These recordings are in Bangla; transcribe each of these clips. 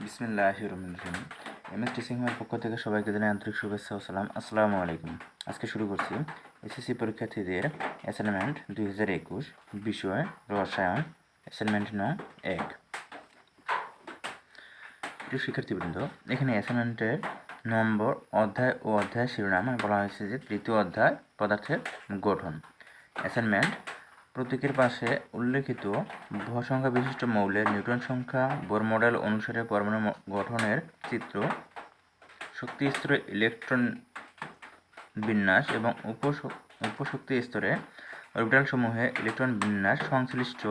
বিসমিল্লাহির রহমানির রহিম। এমএস টিচিং হওয়ার পক্ষ থেকে সবাইকে জানাই আন্তরিক শুভেচ্ছা ও সালাম। আসসালামু আলাইকুম। আজকে শুরু করছি এসএসসি পরীক্ষার্থীদের অ্যাসাইনমেন্ট 2021 বিষয় রসায়ন, অ্যাসাইনমেন্ট নং 1। প্রিয় শিক্ষার্থীবৃন্দ, এখানে অ্যাসাইনমেন্টের নম্বর, অধ্যায় ও অধ্যায় শিরোনাম বলা হয়েছে যে তৃতীয় অধ্যায় পদার্থের গঠন। অ্যাসাইনমেন্ট: প্রতীকের পাশে উল্লেখিত ভর সংখ্যা বিশিষ্ট মৌলের নিউটন সংখ্যা, বোর মডেল অনুসারে পরমাণু গঠনের চিত্র, শক্তি স্তরে ইলেকট্রন বিন্যাস এবং উপশক্তি স্তরে অরবিটালসমূহে ইলেকট্রন বিন্যাস সংশ্লিষ্ট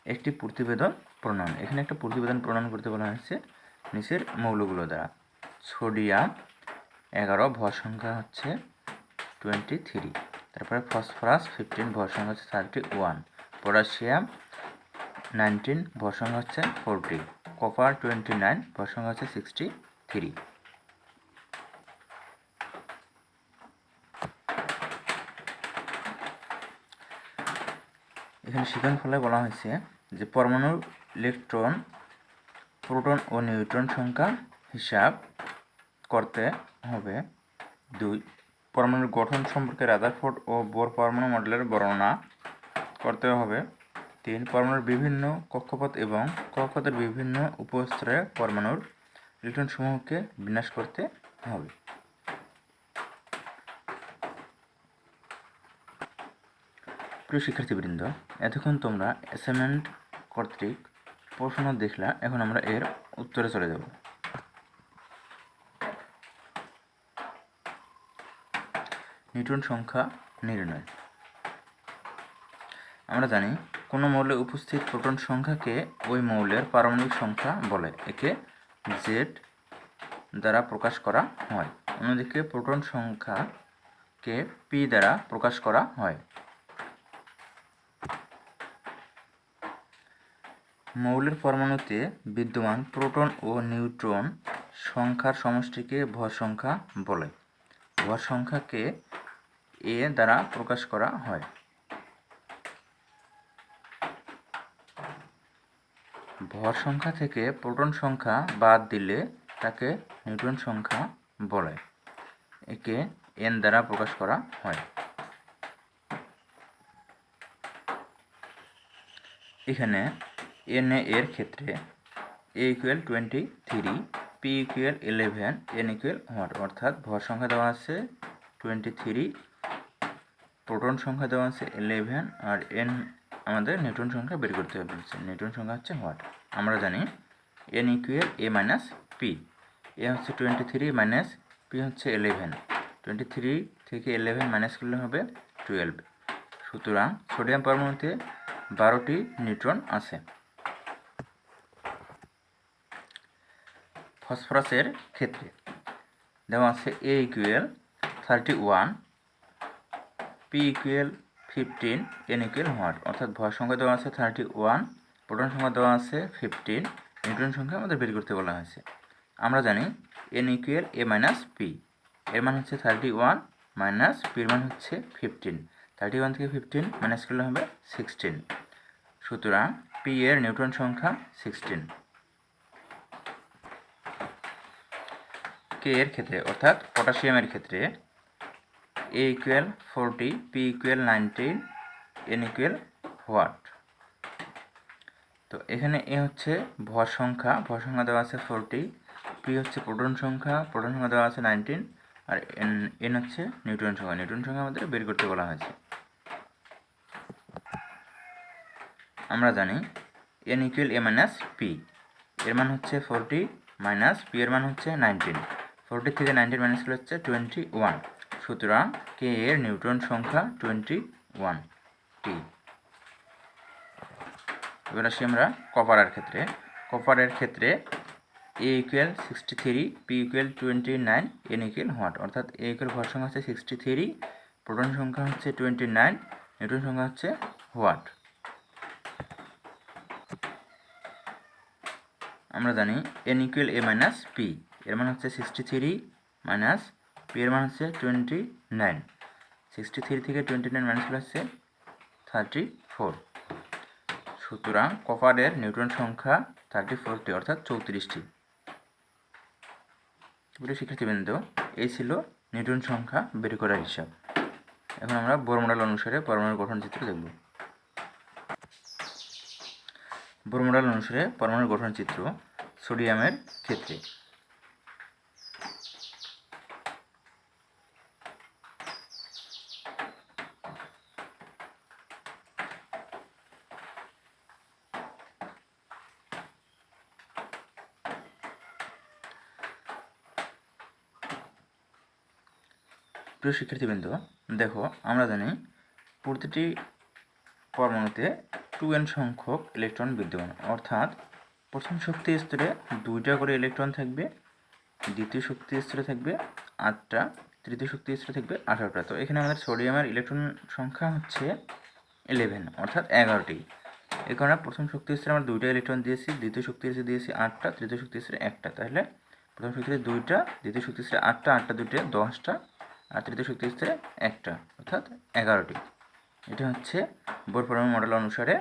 একটি প্রতিবেদন প্রণয়ন। এখানে একটা প্রতিবেদন প্রণয়ন করতে বলা হয়েছে নিচের মৌলগুলো দ্বারা। সোডিয়াম 11, ভর সংখ্যা হচ্ছে 23। তারপরে ফসফরাস 15, ভর সংখ্যা হচ্ছে 31। পটাশিয়াম 19, ভর সংখ্যা হচ্ছে 40। কপার 29, ভর সংখ্যা হচ্ছে 63। এখানে শিখন ফলে বলা হয়েছে যে পরমাণুর ইলেকট্রন, প্রোটন ও নিউট্রন সংখ্যা হিসাব করতে হবে। 2, পরমাণুর গঠন সম্পর্কে রাদারফোর্ড ও বোর পরমাণু মডেলের বর্ণনা করতে হবে। 3, পরমাণুর বিভিন্ন কক্ষপথ এবং কক্ষপথের বিভিন্ন উপস্তরে পরমাণুর ইলেকট্রন সমূহকে বিন্যাস করতে হবে। প্রিয় শিক্ষার্থীবৃন্দ, এতক্ষণ তোমরা অ্যাসাইনমেন্ট কর্তৃক প্রশ্ন দেখলা। এখন আমরা এর উত্তরে চলে যাব। নিউটন সংখ্যা নির্ণয়। আমরা জানি কোনো মৌলে উপস্থিত প্রোটন সংখ্যাকে ওই মৌলের পারমাণবিক সংখ্যা বলে। একে জেড দ্বারা প্রকাশ করা হয়। অন্যদিকে প্রোটন সংখ্যাকে পি দ্বারা প্রকাশ করা হয়। মৌলের পরমাণুতে বিদ্যমান প্রোটন ও নিউট্রন সংখ্যার সমষ্টিকে ভর সংখ্যা বলে। ভর সংখ্যাকে এ দ্বারা প্রকাশ করা হয়। ভর সংখ্যা থেকে প্রোটন সংখ্যা বাদ দিলে তাকে নিউট্রন সংখ্যা বলে। একে এন দ্বারা প্রকাশ করা হয়। এখানে এন এর ক্ষেত্রে A equal 23, P equal 11, N equal what, অর্থাৎ ভর সংখ্যা দেওয়া আছে 23, প্রোটন সংখ্যা দেওয়া আছে 11, আর এন আমাদের নিউট্রন সংখ্যা বের করতে হবে। নিউট্রন সংখ্যা হচ্ছে হোয়াট। আমরা জানি এন ইকুয়াল এ মাইনাস পি। এ হচ্ছে 23 মাইনাস পি হচ্ছে 11। 23 থেকে 11 মাইনাস করলে হবে 12। সুতরাং সোডিয়াম পরমাণুতে 12টি নিউট্রন আছে। ফসফরাসের ক্ষেত্রে দেওয়া আছে A equal 31, P equal 15, N equal what, অর্থাৎ ভর সংখ্যা দেওয়া আছে 31, প্রোটন সংখ্যা দেওয়া আছে 15, নিউট্রন সংখ্যা আমাদের বের করতে বলা হয়েছে। আমরা জানি এন ইকুয়াল এ মাইনাস পি। এর মান হচ্ছে 31 মাইনাস পির মান হচ্ছে 15। 31 থেকে 15 মাইনাস করলে হবে 16। সুতরাং পি এর নিউট্রন সংখ্যা 16। কে এর ক্ষেত্রে অর্থাৎ পটাশিয়ামের ক্ষেত্রে A equal 40, P equal 19, N equal what. তো এখানে এ হচ্ছে ভর সংখ্যা দেওয়া আছে 40, পি হচ্ছে প্রোটন সংখ্যা দেওয়া আছে 19, আর এন হচ্ছে নিউট্রন সংখ্যা আমাদের বের করতে বলা হয়েছে। আমরা জানি এন ইকুয়াল এ মাইনাস পি। এর মান হচ্ছে 40 মাইনাস পি এর মান হচ্ছে 19। 40 থেকে 19 মাইনাস করলে হচ্ছে 21। সুতরাং কে এর নিউট্রন সংখ্যা 21টি। এবার আসি আমরা কপারের ক্ষেত্রে A equal 63, P equal 29, N equal what, অর্থাৎ এ ইকুয়াল ভর সংখ্যা হচ্ছে 63, প্রোটন সংখ্যা হচ্ছে 29, নিউট্রন সংখ্যা হচ্ছে হোয়াট। আমরা জানি এন ইকুয়াল এ মাইনাস পি। এর মান হচ্ছে 63 মাইনাস পি এর মান হচ্ছে 29। 63 থেকে 29 মাইনাস করলে হচ্ছে 34। সুতরাং কপারের নিউট্রন সংখ্যা 34টি অর্থাৎ 34টি। প্রিয় শিক্ষার্থীবৃন্দ, এই ছিল নিউট্রন সংখ্যা বের করার হিসাব। এখন আমরা বোর মডেল অনুসারে পরমাণুর গঠন চিত্র দেখব। বোর মডেল অনুসারে পরমাণুর গঠন চিত্র সোডিয়ামের ক্ষেত্রে। প্রিয় শিক্ষার্থীবৃন্দ, দেখো আমরা জানি প্রতিটি পরমাণুতে 2n সংখ্যক ইলেকট্রন বিদ্যমান, অর্থাৎ প্রথম শক্তি স্তরে 2টা করে ইলেকট্রন থাকবে, দ্বিতীয় শক্তি স্তরে থাকবে 8টা, তৃতীয় শক্তি স্তরে থাকবে 18টা। তো এখানে আমাদের সোডিয়ামের ইলেকট্রন সংখ্যা হচ্ছে 11 অর্থাৎ 11টি। এই কারণে প্রথম শক্তি স্তরে আমরা 2টা ইলেকট্রন দিয়েছি, দ্বিতীয় শক্তি স্তরে দিয়েছি 8টা, তৃতীয় শক্তি স্তরে 1টা। তাহলে প্রথম শক্তি স্তরে 2টা, দ্বিতীয় শক্তি স্তরে 8টা, 8টা 2টে 10টা, আর তৃতীয় শক্তি স্তরে 1টা অর্থাৎ 11টি। এটা হচ্ছে বোর পরমাণু মডেল অনুসারে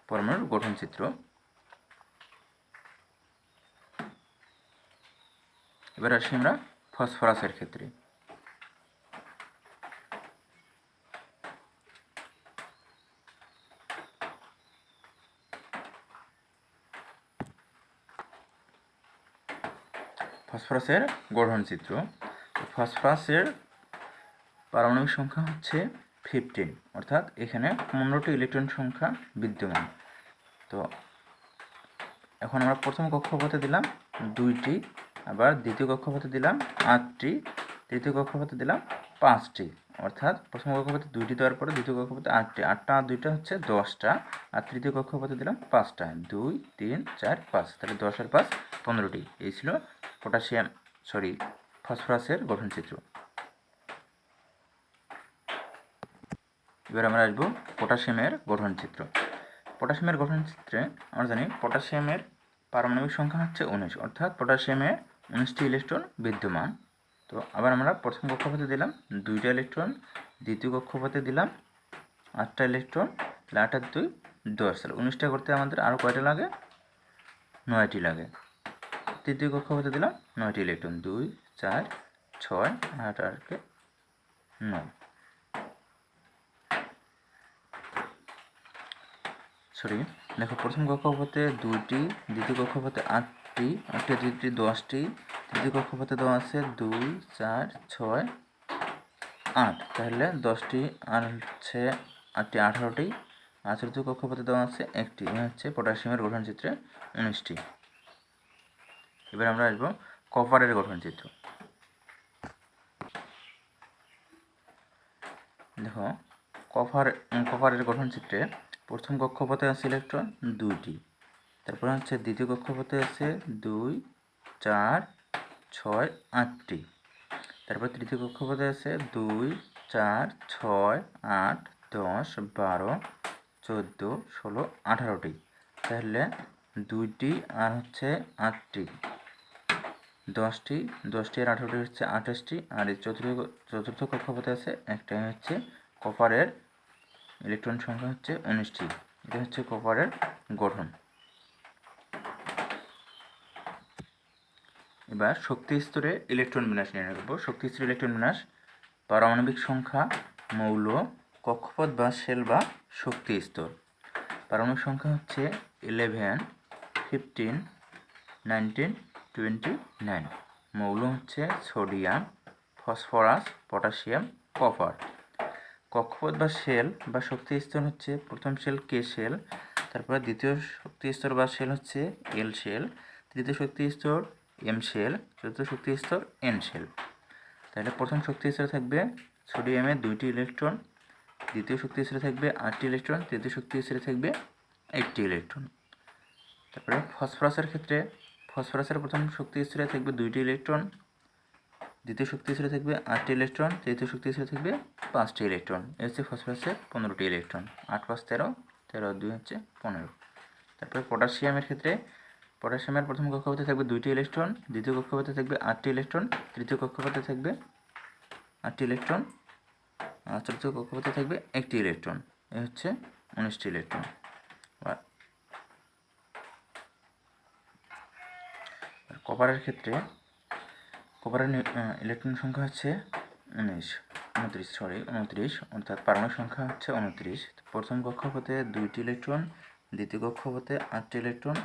পরমাণুর গঠন চিত্র। এবার আসি আমরা ফসফরাসের ক্ষেত্রে। ফসফরাসের গঠন চিত্র। ফসফরাসের পারমাণবিক সংখ্যা হচ্ছে 15 অর্থাৎ এখানে 15টি ইলেকট্রন সংখ্যা বিদ্যমান। তো এখন আমরা প্রথম কক্ষপথে দিলাম 2টি, আবার দ্বিতীয় কক্ষপথে দিলাম 8টি, তৃতীয় কক্ষপথে দিলাম 5টি, অর্থাৎ প্রথম কক্ষপথে 2টি দেওয়ার পরে দ্বিতীয় কক্ষপথে 8টি, 8টা আর 2টা হচ্ছে 10টা, আর তৃতীয় কক্ষপথে দিলাম 5টা, 2 3 4 5, তাহলে 10 আর 5 15টি। এই ছিল ফসফরাসের গঠন চিত্র। এবার আমরা আসবো পটাশিয়ামের গঠন চিত্র। পটাশিয়ামের গঠন চিত্রে আমরা জানি পটাশিয়ামের পারমাণবিক সংখ্যা হচ্ছে 19 অর্থাৎ পটাশিয়ামে 19টি ইলেকট্রন বিদ্যমান। তো আবার আমরা প্রথম কক্ষপথে দিলাম 2টা ইলেকট্রন, দ্বিতীয় কক্ষপথে দিলাম 8টা ইলেকট্রন, 8 আর 2 10, তাহলে 19টা করতে আমাদের আরও কয়টা লাগে? 9টি লাগে। তৃতীয় কক্ষপথে দিলাম 9টি ইলেকট্রন, 2 4 6 8 আর 9। দেখো প্রথম কক্ষপথে 2টি, দ্বিতীয় কক্ষপথে 8টি, 8টি 2টি 10টি, তৃতীয় কক্ষপথে দেওয়া আছে 2 4 6 8, তাহলে 10টি আর হচ্ছে 8টি 18টি, আর তৃতীয় কক্ষপথে দেওয়া আছে 1টি। হচ্ছে পটাশিয়ামের গঠন চিত্রে 19টি। এবার আমরা আসবো কপারের গঠন চিত্র। দেখো কপারের গঠন চিত্রে প্রথম কক্ষপথে আছে ইলেকট্রন 2টি, তারপর হচ্ছে দ্বিতীয় কক্ষপথে আছে 2 4 6 8টি, তারপর তৃতীয় কক্ষপথে আছে 2 4 6 8 10 12 14 16 18টি, তাহলে 2টি আর হচ্ছে 8টি 10টি, 10টি আর 18টি হচ্ছে 28টি, আর এই চতুর্থ কক্ষপথে আছে একটাই হচ্ছে কপারের ইলেকট্রন সংখ্যা হচ্ছে 19টি। এটা হচ্ছে কপারের গঠন। এবার শক্তি স্তরে ইলেকট্রন বিন্যাস নির্ণয় করব। শক্তি স্তরে ইলেকট্রন বিন্যাস পারমাণবিক সংখ্যা, মৌল, কক্ষপথ বা শেল বা শক্তি স্তর। পারমাণবিক সংখ্যা হচ্ছে 11 15 19 29। মৌল হচ্ছে সোডিয়াম, ফসফরাস, পটাশিয়াম, কপার। কক্ষপথ বা শেল বা শক্তি স্তর হচ্ছে প্রথম শেল কে শেল, তারপরে দ্বিতীয় শক্তি স্তর বা শেল হচ্ছে এল শেল, তৃতীয় শক্তি স্তর এম শেল, চতুর্থ শক্তি স্তর এন শেল। তাহলে প্রথম শক্তি স্তরে থাকবে সোডিয়ামে 2টি ইলেকট্রন, দ্বিতীয় শক্তি স্তরে থাকবে 8টি ইলেকট্রন, তৃতীয় শক্তি স্তরে থাকবে 1টি ইলেকট্রন। তারপরে ফসফরাসের ক্ষেত্রে ফসফরাসের প্রথম শক্তি স্তরে থাকবে 2টি ইলেকট্রন, দ্বিতীয় শক্তি স্তরে থাকবে 8টি ইলেকট্রন, তৃতীয় শক্তি স্তরে থাকবে 5টি ইলেকট্রন। এই হচ্ছে ফসফরাসের 15টি ইলেকট্রন, 8 5 13, 13 আর 2 হচ্ছে 15। তারপরে পটাশিয়ামের ক্ষেত্রে পটাশিয়ামের প্রথম কক্ষপথে থাকবে 2টি ইলেকট্রন, দ্বিতীয় কক্ষপথে থাকবে 8টি ইলেকট্রন, তৃতীয় কক্ষপথে থাকবে 8টি ইলেকট্রন, আর চতুর্থ কক্ষপথে থাকবে 1টি ইলেকট্রন। এই হচ্ছে 19টি ইলেকট্রন। কপারের ক্ষেত্রে কপারের ইলেকট্রন সংখ্যা হচ্ছে 29 অর্থাৎ পারমাণবিক সংখ্যা হচ্ছে 29। প্রথম কক্ষপথে 2টি ইলেকট্রন, দ্বিতীয় কক্ষপথে 8টি ইলেকট্রন,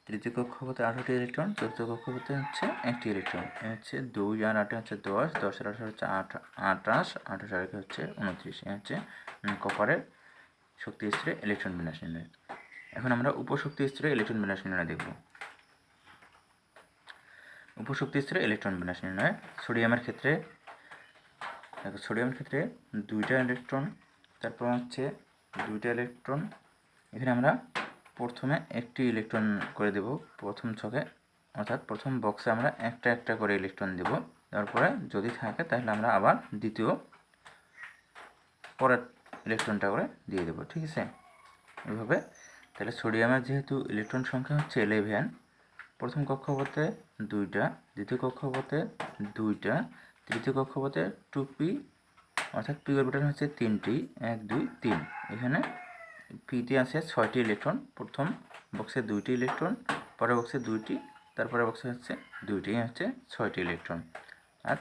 তৃতীয় কক্ষপথে 18টি ইলেকট্রন, চতুর্থ কক্ষপথে হচ্ছে 1টি ইলেকট্রন। এ হচ্ছে 2 আর 8 হচ্ছে 10, 10 আর 18 হচ্ছে 28, 28 আর 1 হচ্ছে 29। এ হচ্ছে কপারের শক্তি স্তরে ইলেকট্রন বিন্যাস নির্ণয়। এখন আমরা উপশক্তি স্তরে ইলেকট্রন বিন্যাস নির্ণয় দেখব। উপশক্তি স্তরে ইলেকট্রন বিন্যাস নির্ণয় সোডিয়ামের ক্ষেত্রে 2টা ইলেকট্রন, তারপর হচ্ছে 2টা ইলেকট্রন। এখানে আমরা প্রথমে একটি ইলেকট্রন করে দেব প্রথম ছকে, অর্থাৎ প্রথম বক্সে আমরা একটা একটা করে ইলেকট্রন দেব। তারপরে যদি থাকে তাহলে আমরা আবার দ্বিতীয় পরের ইলেকট্রনটা করে দিয়ে দেব, ঠিক আছে। এইভাবে তাহলে সোডিয়ামের যেহেতু ইলেকট্রন সংখ্যা হচ্ছে 11, প্রথম কক্ষপথে 2টা, দ্বিতীয় কক্ষপথে 2টা, তৃতীয় কক্ষপথে 2p, অর্থাৎ পি অরবিটাল হচ্ছে 3টি, 1 2 3। এখানে পিতে আছে 6টি ইলেকট্রন, প্রথম বক্সে 2টি ইলেকট্রন, পরের বক্সে 2টি, তারপরে বক্সে হচ্ছে 2টি, হচ্ছে 6টি ইলেকট্রন। আর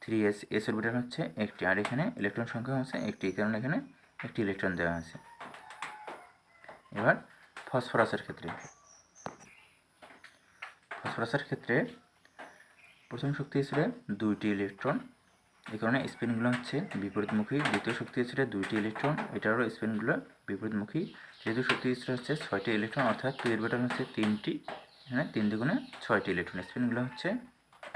3s অরবিটাল হচ্ছে 1টি, আর এখানে ইলেকট্রন সংখ্যা হচ্ছে 1টি, কারণ এখানে একটি ইলেকট্রন দেওয়া আছে। এবার ফসফরাসের ক্ষেত্রে প্রথম শক্তি স্তরে 2টি ইলেকট্রন, এই কারণে স্পিনগুলো হচ্ছে বিপরীতমুখী। দ্বিতীয় শক্তি স্তরে 2টি ইলেকট্রন, এটারও স্পিনগুলো বিপরীতমুখী। তৃতীয় শক্তি স্তরে হচ্ছে 6টি ইলেকট্রন, অর্থাৎ পি অরবিটাল হচ্ছে 3টি, এখানে 3 দুগুণে 6টি ইলেকট্রন। স্পিনগুলো হচ্ছে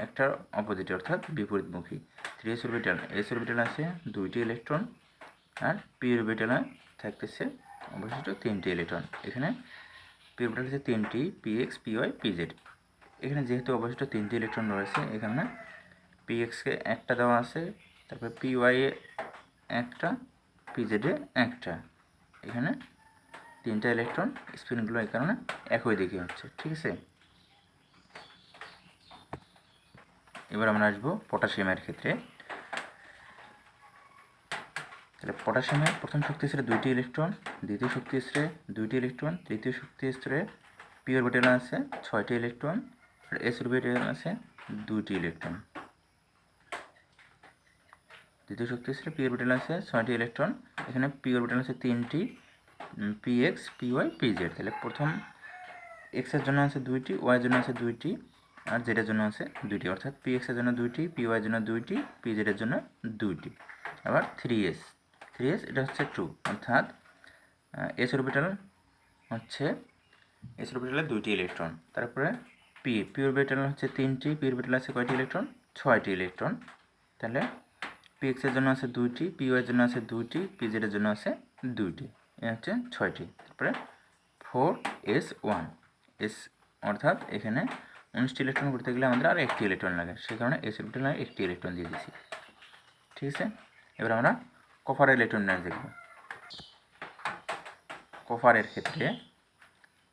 একটার অপোজিটে, অর্থাৎ বিপরীতমুখী। 3s অরবিটাল আছে 2টি ইলেকট্রন, আর পি অরবিটালে থাকতেছে অবশিষ্ট 3টি ইলেকট্রন। এখানে পি অরবিটাল হচ্ছে 3টি, px py pz। এখানে যেহেতু অবশিষ্ট 3টি ইলেকট্রন রয়েছে, এখানে পিএক্সকে একটা দেওয়া আছে, তারপর পিওয়াইয়ে একটা, পিজেডে একটা। এখানে 3টা ইলেকট্রন, স্পিনগুলো এই কারণে একই দিকে হচ্ছে, ঠিক আছে। এবার আমরা আসবো পটাশিয়ামের ক্ষেত্রে। তাহলে পটাশিয়ামের প্রথম শক্তি স্তরে 2টি ইলেকট্রন, দ্বিতীয় শক্তি স্তরে 2টি ইলেকট্রন, তৃতীয় শক্তি স্তরে পি অরবিটাল আছে 6টি ইলেকট্রন, আর এস অরবিটাল আছে 2টি ইলেকট্রন। দ্বিতীয় শক্তি স্তরে পি অরবিটাল আছে 6টি ইলেকট্রন, এখানে পি অরবিটাল আছে 3টি, px py pz। তাহলে প্রথম x এর জন্য আছে 2টি, y এর জন্য আছে 2টি, আর z এর জন্য আছে 2টি, অর্থাৎ px এর জন্য 2টি, py এর জন্য 2টি, pz এর জন্য 2টি। আবার 3s এটা হচ্ছে 2, অর্থাৎ s অরবিটাল হচ্ছে s অরবিটালে 2টি ইলেকট্রন। তারপরে পি অরবিটাল হচ্ছে 3টি, পি অরবিটাল আছে কয়টি ইলেকট্রন? 6টি ইলেকট্রন। তাহলে px এর জন্য আছে 2টি, py এর জন্য আছে 2টি, pz এর জন্য আছে 2টি, এ হচ্ছে 6টি। তারপরে 4s1 s, অর্থাৎ এখানে 19টি ইলেকট্রন করতে গেলে আমাদের আর একটি ইলেকট্রন লাগে, সেই কারণে s অরবিটালে একটি ইলেকট্রন দিয়ে দিয়েছি, ঠিক আছে। এবার আমরা কপার ইলেকট্রন নিয়ে দেখব। কপারের ক্ষেত্রে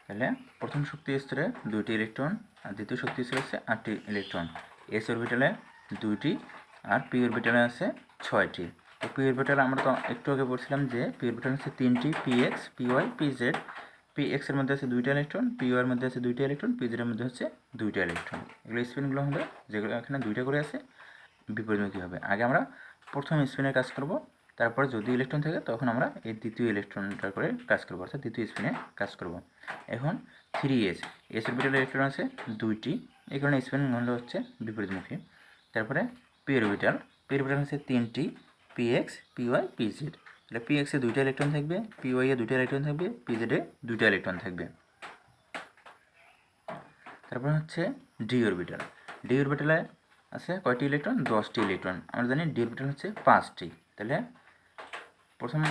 তাহলে প্রথম শক্তি স্তরে 2টি ইলেকট্রন, আর দ্বিতীয় শক্তি স্তরে আছে 8টি ইলেকট্রন, s অরবিটালে 2টি, আর পি অরবিটালে আছে 6টি। তো পি অরবিটালে আমরা তো একটু আগে বলছিলাম যে পি অরবিটাল হচ্ছে 3টি, px py pz। px এর মধ্যে আছে 2টা ইলেকট্রন, py এর মধ্যে আছে 2টা ইলেকট্রন, pz এর মধ্যে হচ্ছে 2টা ইলেকট্রন। এগুলো স্পিনগুলো হবে যেগুলো এখানে 2টা করে আছে বিপরীতমুখী হবে। আগে আমরা প্রথম স্পিনের কাজ করব, তারপরে যদি ইলেকট্রন থাকে তখন আমরা এই দ্বিতীয় ইলেকট্রনটা করে কাজ করব, অর্থাৎ দ্বিতীয় স্পিনে কাজ করব। এখন 3s অরবিটালের ইলেকট্রন আছে 2টি, এই কারণে স্পিনগুলো হচ্ছে বিপরীতমুখী। তারপরে পি অরবিটাল হচ্ছে 3টি, px py pz। তাহলে px এ 2টা ইলেকট্রন থাকবে, py এ 2টা ইলেকট্রন থাকবে, pz এ 2টা ইলেকট্রন থাকবে। তারপর হচ্ছে ডি অরবিটালে আছে কয়টি ইলেকট্রন? 10টি ইলেকট্রন। আমরা জানি ডি অরবিটাল হচ্ছে 5টি। তাহলে প্রথম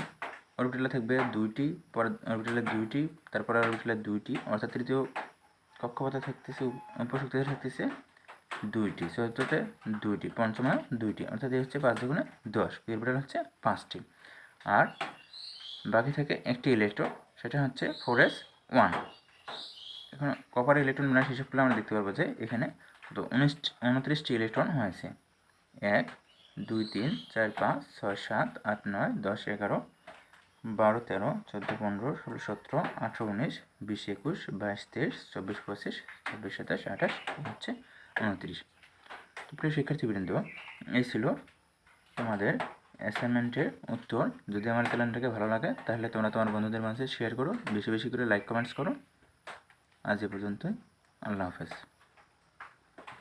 অরবিটালে থাকবে 2টি, পরের অরবিটালে 2টি, তারপর অরবিটালে 2টি, অর্থাৎ তৃতীয় কক্ষপথে থাকতেছে, উপশক্তিতে থাকতেছে 2টি, চতুর্থতে 2টি, পঞ্চমে 2টি, অর্থাৎ এই হচ্ছে 5 দুগুণে 10। পি অরবিটাল হচ্ছে 5টি, আর বাকি থাকে একটি ইলেকট্রন, সেটা হচ্ছে 4s1। এখন কপার ইলেকট্রন বিন্যাস হিসাব করলে আমরা দেখতে পারবো যে এখানে তো 29টি ইলেকট্রন হয়েছে। 1 2 3 4 5 6 7 8 9 10 11 12, 13, 14, 15, 16, 17, 18, 19, 20, 21, 22, 23, 24, 25, 26, 27, 28 হচ্ছে 29। তো প্রিয় শিক্ষার্থীবৃন্দ, এই ছিল তোমাদের অ্যাসাইনমেন্টের উত্তর। যদি আমার চ্যানেলটাকে ভালো লাগে তাহলে তোমরা তোমার বন্ধুদের মাঝে শেয়ার করো, বেশি বেশি করে লাইক কমেন্টস করো। আজ এ পর্যন্তই। আল্লাহ হাফেজ।